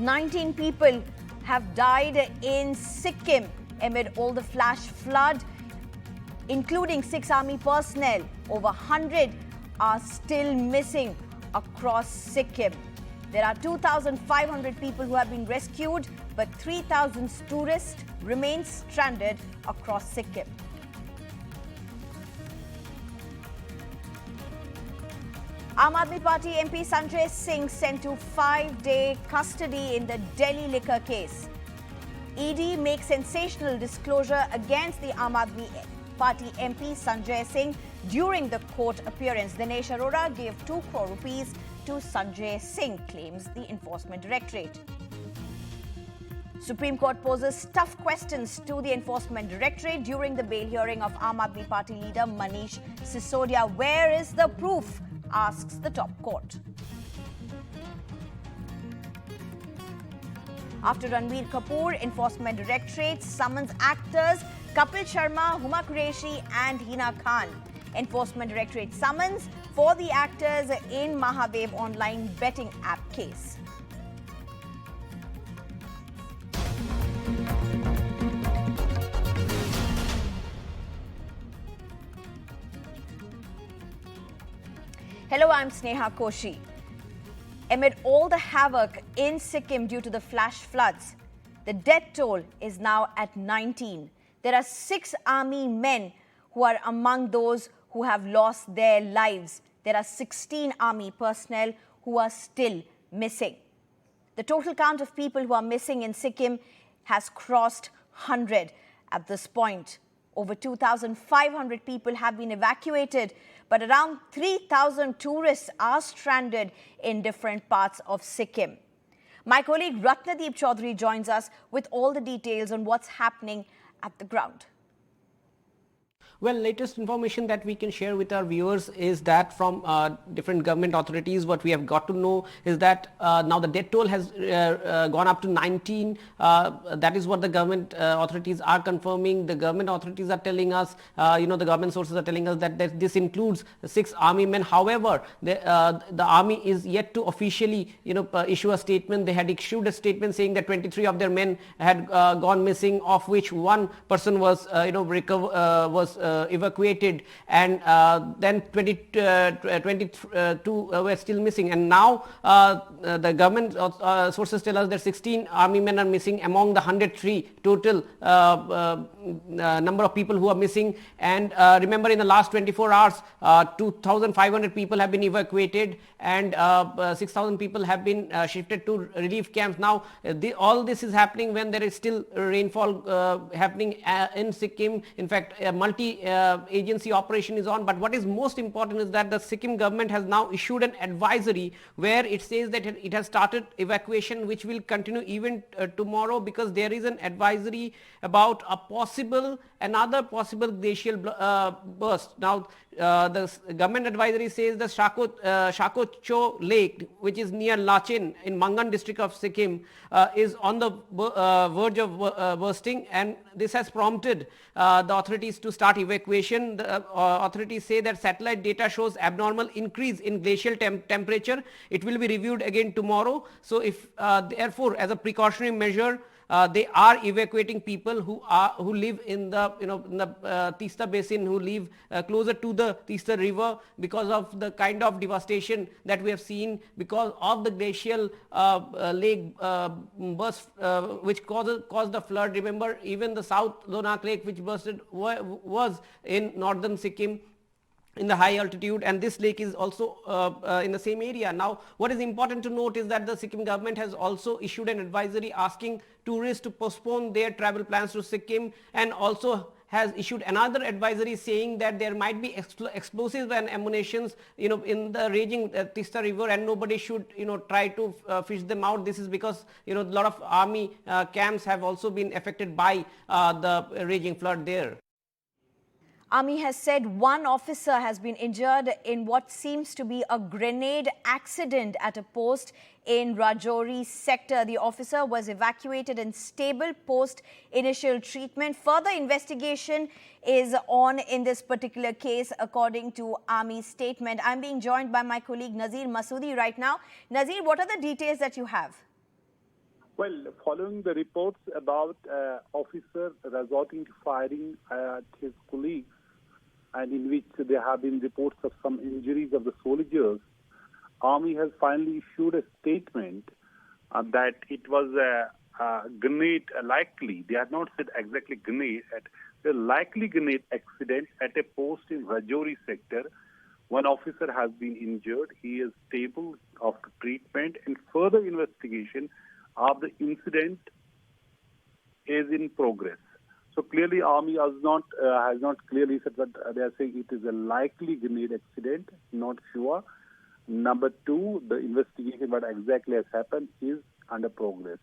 19 people have died in Sikkim amid all the flash flood, including 6 army personnel. Over 100 are still missing across Sikkim. There are 2,500 people who have been rescued, but 3,000 tourists remain stranded across Sikkim. Aam Aadmi Party MP Sanjay Singh sent to 5-day custody in the Delhi liquor case. ED makes sensational disclosure against the Aam Aadmi Party MP Sanjay Singh during the court appearance. Dinesh Arora gave 2 crore rupees to Sanjay Singh, claims the Enforcement Directorate. Supreme Court poses tough questions to the Enforcement Directorate during the bail hearing of Aam Aadmi Party leader Manish Sisodia. Where is the proof? Asks the top court. After Ranbir Kapoor, Enforcement Directorate summons actors Kapil Sharma, Huma Qureshi and Hina Khan. Enforcement Directorate summons for the actors in Mahadev online betting app case. Hello, I'm Sneha Koshi. Amid all the havoc in Sikkim due to the flash floods, the death toll is now at 19. There are 6 army men who are among those who have lost their lives. There are 16 army personnel who are still missing. The total count of people who are missing in Sikkim has crossed 100 at this point. Over 2,500 people have been evacuated, but around 3,000 tourists are stranded in different parts of Sikkim. My colleague Ratnadeep Chaudhary joins us with all the details on what's happening at the ground. Well, latest information that we can share with our viewers is that from different government authorities, what we have got to know is that now the death toll has gone up to 19. That is what the government authorities are confirming. The government authorities are telling us, the government sources are telling us that this includes 6 army men. However, the army is yet to officially, issue a statement. They had issued a statement saying that 23 of their men had gone missing, of which 1 person was, evacuated, and then 22 were still missing. And now the government sources tell us that 16 army men are missing among the 103 total number of people who are missing. And remember, in the last 24 hours, 2,500 people have been evacuated and 6,000 people have been shifted to relief camps. Now, all this is happening when there is still rainfall happening in Sikkim. In fact, a multi-agency operation is on. But what is most important is that the Sikkim government has now issued an advisory where it says that it has started evacuation, which will continue even tomorrow, because there is an advisory about another possible glacial burst. Now, the government advisory says the Shakocho Lake, which is near Lachen in Mangan district of Sikkim, is on the verge of bursting, and this has prompted the authorities to start evacuation. The authorities say that satellite data shows abnormal increase in glacial temperature. It will be reviewed again tomorrow. So, therefore, as a precautionary measure, they are evacuating people who live in the Teesta basin, who live closer to the Teesta river, because of the kind of devastation that we have seen because of the glacial lake burst, which caused the flood. Remember, even the South Lonak Lake, which bursted, was in northern Sikkim, in the high altitude, and this lake is also in the same area. Now, what is important to note is that the Sikkim government has also issued an advisory asking tourists to postpone their travel plans to Sikkim, and also has issued another advisory saying that there might be explosives and ammunitions, in the raging Teesta river, and nobody should, try to fish them out. This is because, a lot of army camps have also been affected by the raging flood there. Army has said 1 officer has been injured in what seems to be a grenade accident at a post in Rajouri sector. The officer was evacuated in stable post initial treatment. Further investigation is on in this particular case, according to Army statement. I'm being joined by my colleague Nazir Masoodi right now. Nazir, what are the details that you have? Well, following the reports about officer resorting to firing at his colleagues, and in which there have been reports of some injuries of the soldiers, Army has finally issued a statement that it was a grenade likely. They have not said exactly grenade. A likely grenade accident at a post in Rajouri sector. One officer has been injured. He is stable after treatment, and further investigation of the incident is in progress. So clearly, Army has not clearly said that they are saying it is a likely grenade accident, not sure. Number two, the investigation what exactly has happened is under progress.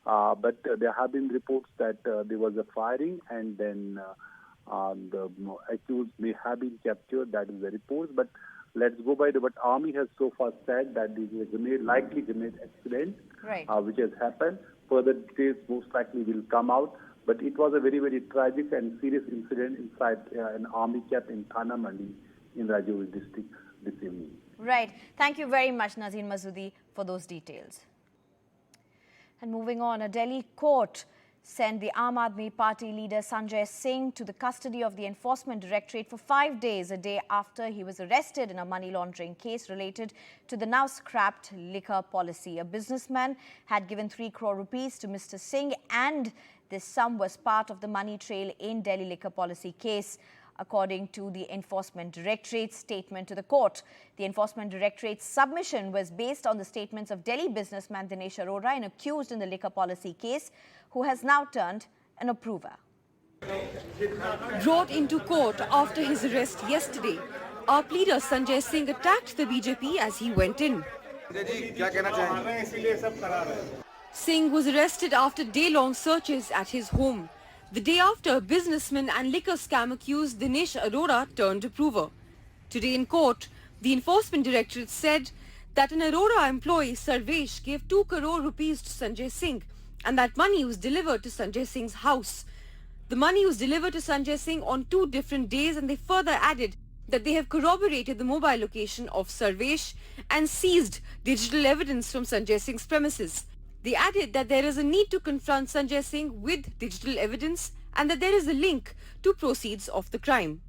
But there have been reports that there was a firing, and then the accused may have been captured. That is the reports. But let's go by what Army has so far said, that this is a likely grenade accident, Right. Which has happened. Further details most likely will come out. But it was a very, very tragic and serious incident inside an Army camp in Thana Mandi in Rajouri district this evening. Right. Thank you very much, Nazir Masoodi, for those details. And moving on, a Delhi court sent the Aam Aadmi Party leader Sanjay Singh to the custody of the Enforcement Directorate for 5 days, a day after he was arrested in a money laundering case related to the now scrapped liquor policy. A businessman had given 3 crore rupees to Mr. Singh, and this sum was part of the money trail in Delhi liquor policy case, according to the Enforcement Directorate's statement to the court. The Enforcement Directorate's submission was based on the statements of Delhi businessman Dinesh Arora, an accused in the liquor policy case, who has now turned an approver. Brought into court after his arrest yesterday, our leader Sanjay Singh attacked the BJP as he went in. Singh was arrested after day-long searches at his home. The day after, businessman and liquor scam accused Dinesh Arora turned approver. Today in court, the Enforcement Directorate said that an Arora employee, Sarvesh, gave 2 crore rupees to Sanjay Singh, and that money was delivered to Sanjay Singh's house. The money was delivered to Sanjay Singh on 2 different days, and they further added that they have corroborated the mobile location of Sarvesh and seized digital evidence from Sanjay Singh's premises. They added that there is a need to confront Sanjay Singh with digital evidence and that there is a link to proceeds of the crime.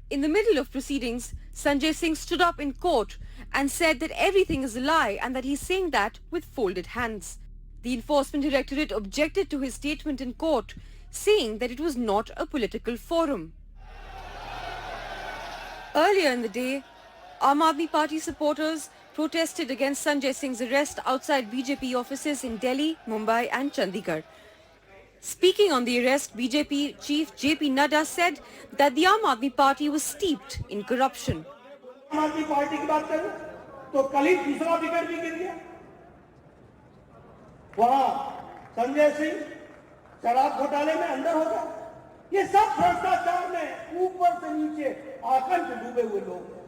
In the middle of proceedings, Sanjay Singh stood up in court and said that everything is a lie and that he's saying that with folded hands. The Enforcement Directorate objected to his statement in court, saying that it was not a political forum. Earlier in the day, Aam Aadmi Party supporters protested against Sanjay Singh's arrest outside BJP offices in Delhi, Mumbai and Chandigarh. Speaking on the arrest, BJP chief JP Nadda said that the Aam Aadmi Party was steeped in corruption. आम आदमी party की बात करूं तो कल ही दूसरा wicket भी गिर गया। वहां संजय सिंह शराब घोटाले में अंदर हो गया। ये सब भ्रष्टाचार में ऊपर से नीचे आकंठ डूबे हुए लोग हैं।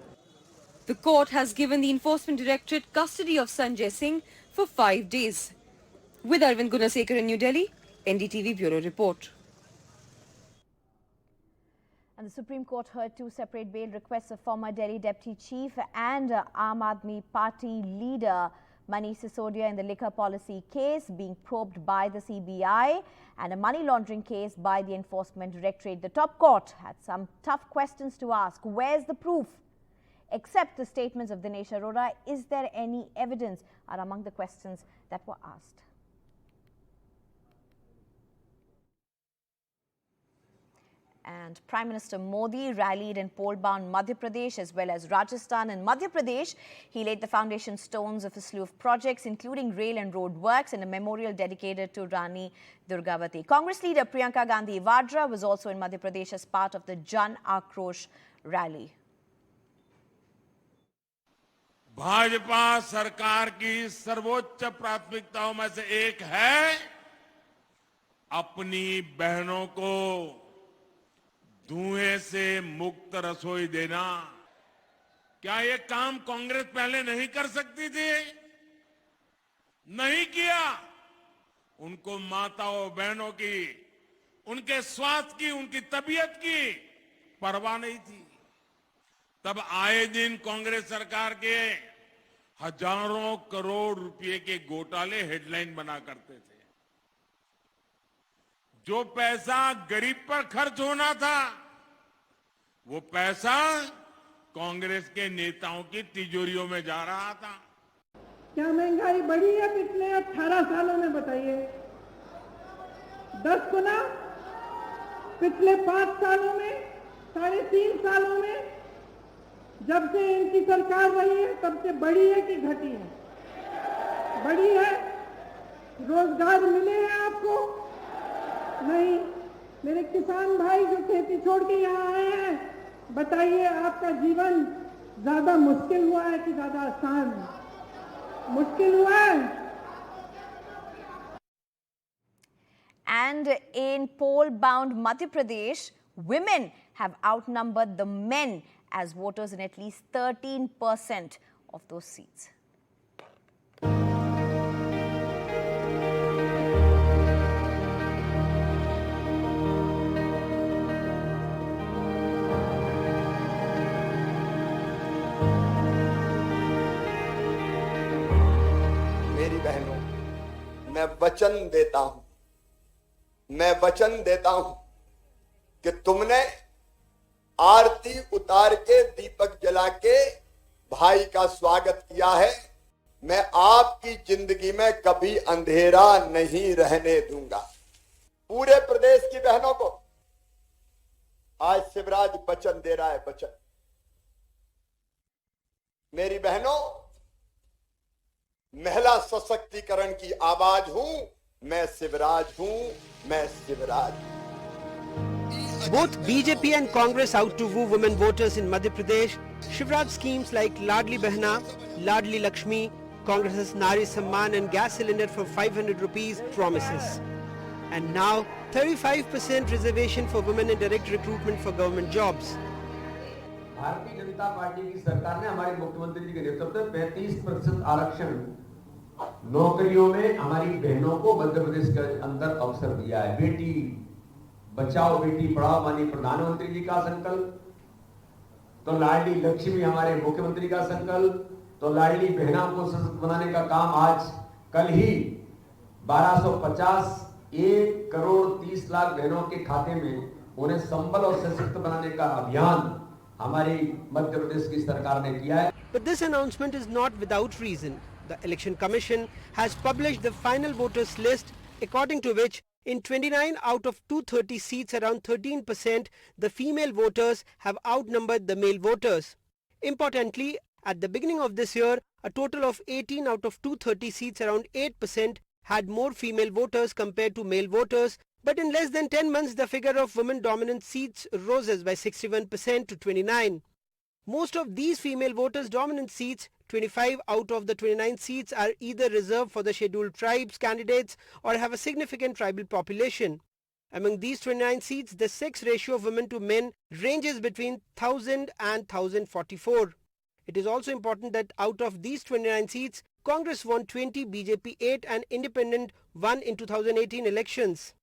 The court has given the Enforcement Directorate custody of Sanjay Singh for 5 days. With Arvind Gunasekar in New Delhi, NDTV Bureau Report. And the Supreme Court heard 2 separate bail requests of former Delhi Deputy Chief and Aam Aadmi Party leader Manish Sisodia in the liquor policy case being probed by the CBI and a money laundering case by the Enforcement Directorate. The top court had some tough questions to ask. Where's the proof? Except the statements of Dinesh Arora, is there any evidence? Are among the questions that were asked. And Prime Minister Modi rallied in poll-bound Madhya Pradesh as well as Rajasthan and Madhya Pradesh. He laid the foundation stones of a slew of projects, including rail and road works and a memorial dedicated to Rani Durgavati. Congress leader Priyanka Gandhi Vadra was also in Madhya Pradesh as part of the Jan Akrosh rally. Bhajpa सरकार की सर्वोच्च प्राथमिकताओं में से एक है अपनी बहनों को धुएं से मुक्त रसोई देना। क्या ये काम कांग्रेस पहले नहीं कर सकती थी? नहीं किया। उनको माताओं बहनों की, उनके स्वास्थ्य की, उनकी तबीयत की परवाह नहीं थी। तब आए दिन कांग्रेस सरकार के हजारों करोड़ रुपए के घोटाले हेडलाइन बना करते थे। जो पैसा गरीब पर खर्च होना था, वो पैसा कांग्रेस के नेताओं की तिजोरियों में जा रहा था। क्या महंगाई बढ़ी है पिछले 18 सालों में? बताइए। 10 गुना पिछले 5 सालों में, 3.5 सालों में, जब से इनकी सरकार रही है तब से बढ़ी है कि घटी है? बढ़ी है। रोजगार मिले हैं आपको? नहीं। मेरे किसान भाई जो खेती छोड़ के यहाँ आए हैं, बताइए आपका जीवन ज्यादा मुश्किल हुआ है कि ज्यादा आसान? मुश्किल हुआ है। And in poll-bound Madhya Pradesh, women have outnumbered the men as voters in at least 13% of those seats. मेरी बहनों, मैं वचन देता हूं कि तुमने आरती उतार के दीपक जला के भाई का स्वागत किया है। मैं आपकी जिंदगी में कभी अंधेरा नहीं रहने दूंगा। पूरे प्रदेश की बहनों को आज शिवराज वचन दे रहा है। वचन। मेरी बहनों, महिला सशक्तिकरण की आवाज हूं मैं। शिवराज हूं मैं। Shivraj. Both BJP and Congress out to woo women voters in Madhya Pradesh. Shivraj schemes like Ladli Behna, Ladli Lakshmi, Congress's Nari Samman and gas cylinder for 500 rupees promises. And now 35% reservation for women in direct recruitment for government jobs. Bharatiya Janata party की सरकार ने हमारे मुख्यमंत्री जी के नेतृत्व में 35% आरक्षण नौकरियों में हमारी बहनों को मध्य प्रदेश के अंदर अवसर दिया है। बेटी बचाओ बेटी पढ़ाओ माननीय प्रधानमंत्री जी का संकल्प, तो लाडली लक्ष्मी हमारे मुख्यमंत्री का संकल्प, तो लाडली बहना को सशक्त बनाने का काम आज कल ही 1250 1 करोड़ 30 लाख बहनों के खाते में उन्हें संबल और सशक्त बनाने का अभियान हमारी मध्य प्रदेश की सरकार ने किया है। But this announcement is not without reason. The Election Commission has published the final voters list, according to which in 29 out of 230 seats, around 13%, the female voters have outnumbered the male voters. Importantly, at the beginning of this year, a total of 18 out of 230 seats, around 8%, had more female voters compared to male voters. But in less than 10 months, the figure of women-dominant seats rose by 61% to 29. Most of these female voters' dominant seats, 25 out of the 29 seats, are either reserved for the scheduled tribes candidates or have a significant tribal population. Among these 29 seats, the sex ratio of women to men ranges between 1000 and 1044. It is also important that out of these 29 seats, Congress won 20, BJP 8 and Independent 1 in 2018 elections.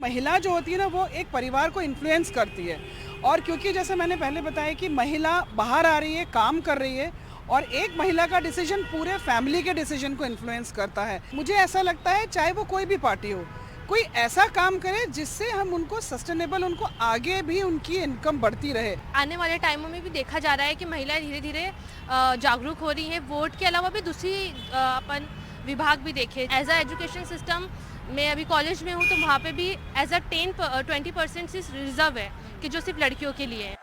महिला जो होती है ना, वो एक परिवार को influence करती है, और क्योंकि जैसे मैंने पहले बताया कि महिला बाहर आ रही है, काम कर रही है, और एक महिला का डिसीजन पूरे फैमिली के डिसीजन को इन्फ्लुएंस करता है। मुझे ऐसा लगता है चाहे वो कोई भी पार्टी हो, कोई ऐसा काम करे जिससे हम उनको सस्टेनेबल, उनको आगे भी उनकी इनकम बढ़ती रहे। आने वाले टाइमों में भी देखा जा रहा है कि महिलाएं धीरे धीरे जागरूक हो रही हैं। वोट के अलावा भी दूसरी अपन विभाग भी देखे। एज अ एजुकेशन सिस्टम, मैं अभी कॉलेज में हूँ, तो वहाँ पे भी एज अ 20% रिजर्व है कि जो सिर्फ लड़कियों के लिए है।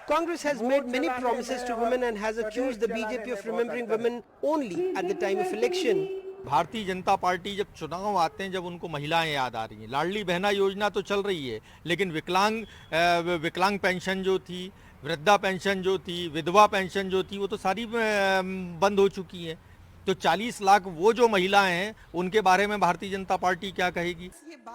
Congress has made many promises to women and has accused the BJP of remembering women only at the time of election. Bharatiya Janata party जब चुनाव आते हैं, जब उनको महिलाएं याद आ रही हैं। लाडली बहना योजना तो चल रही है, लेकिन विकलांग पेंशन जो थी, वृद्धा पेंशन जो थी, विधवा पेंशन जो थी, वो तो सारी बंद हो चुकी है। तो 40 लाख वो जो महिलाएं हैं, उनके बारे में भारतीय जनता पार्टी क्या कहेगी?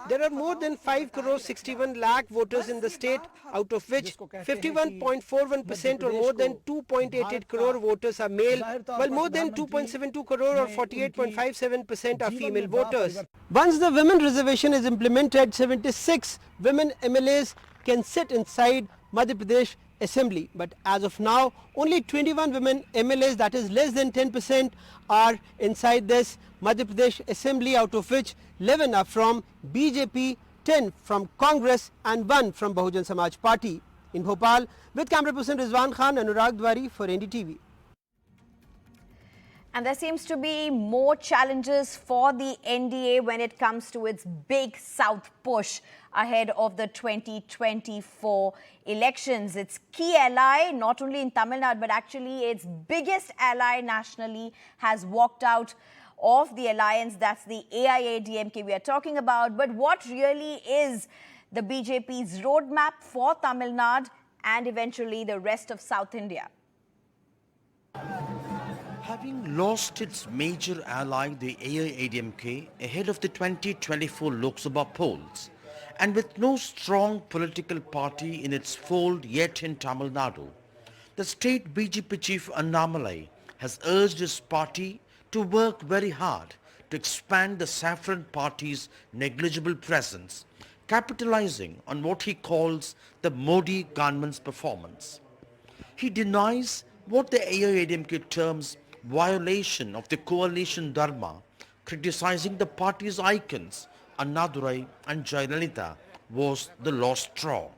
There are more than 5 crore 61 lakh voters in the state, out of which 51.41% or more than 2.88 crore voters are male, while more than 2.72 crore or 48.57% are female voters. Once the women reservation is implemented, 76 women MLAs can sit inside Madhya Pradesh Assembly. But as of now, only 21 women MLAs, that is less than 10%, are inside this Madhya Pradesh Assembly, out of which 11 are from BJP, 10 from Congress and 1 from Bahujan Samaj Party. In Bhopal, with camera person Rizwan Khan, Anurag Dwari for NDTV. And there seems to be more challenges for the NDA when it comes to its big South push ahead of the 2024 elections. Its key ally, not only in Tamil Nadu, but actually its biggest ally nationally, has walked out of the alliance. That's the AIADMK we are talking about. But what really is the BJP's roadmap for Tamil Nadu and eventually the rest of South India? Having lost its major ally, the AIADMK, ahead of the 2024 Lok Sabha polls, and with no strong political party in its fold yet in Tamil Nadu, the state BJP chief Annamalai has urged his party to work very hard to expand the Saffron party's negligible presence, capitalizing on what he calls the Modi government's performance. He denies what the AIADMK terms violation of the coalition dharma, criticizing the party's icons, Annadurai and Jayalalitha, was the lost straw.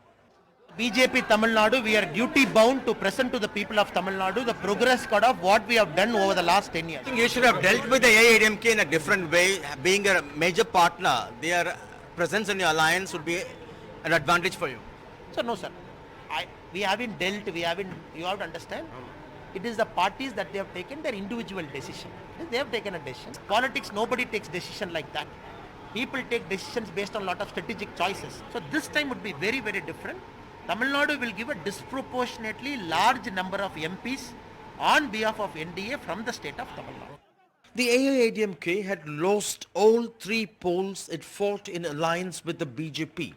BJP Tamil Nadu, we are duty bound to present to the people of Tamil Nadu the progress card of what we have done over the last 10 years. I think you should have dealt with the AIADMK in a different way. Being a major partner, their presence in your alliance would be an advantage for you. So no sir, we haven't dealt, you have to understand. It is the parties that they have taken their individual decision. They have taken a decision. Politics, nobody takes decision like that. People take decisions based on a lot of strategic choices. So this time would be very, very different. Tamil Nadu will give a disproportionately large number of MPs on behalf of NDA from the state of Tamil Nadu. The AIADMK had lost all 3 polls it fought in alliance with the BJP,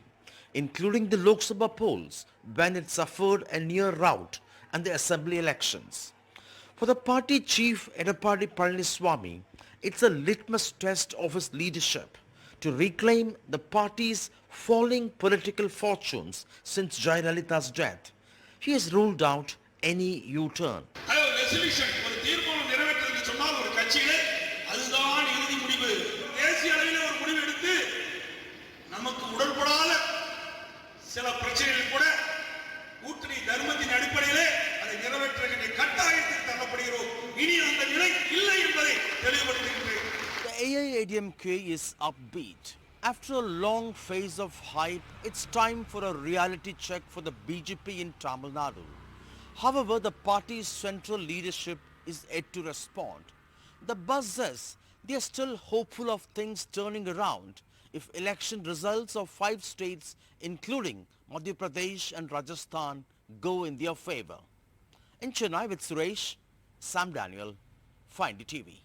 including the Lok Sabha polls when it suffered a near rout and the assembly elections. For the party chief Edappadi Palaniswamy, it's a litmus test of his leadership to reclaim the party's falling political fortunes since Jayalalitha's death. He has ruled out any U-turn. The AIADMK is upbeat. After a long phase of hype, it's time for a reality check for the BJP in Tamil Nadu. However, the party's central leadership is yet to respond. The buzz says they are still hopeful of things turning around if election results of 5 states, including Madhya Pradesh and Rajasthan, go in their favor. In Chennai with Suresh, Sam Daniel, Find TV.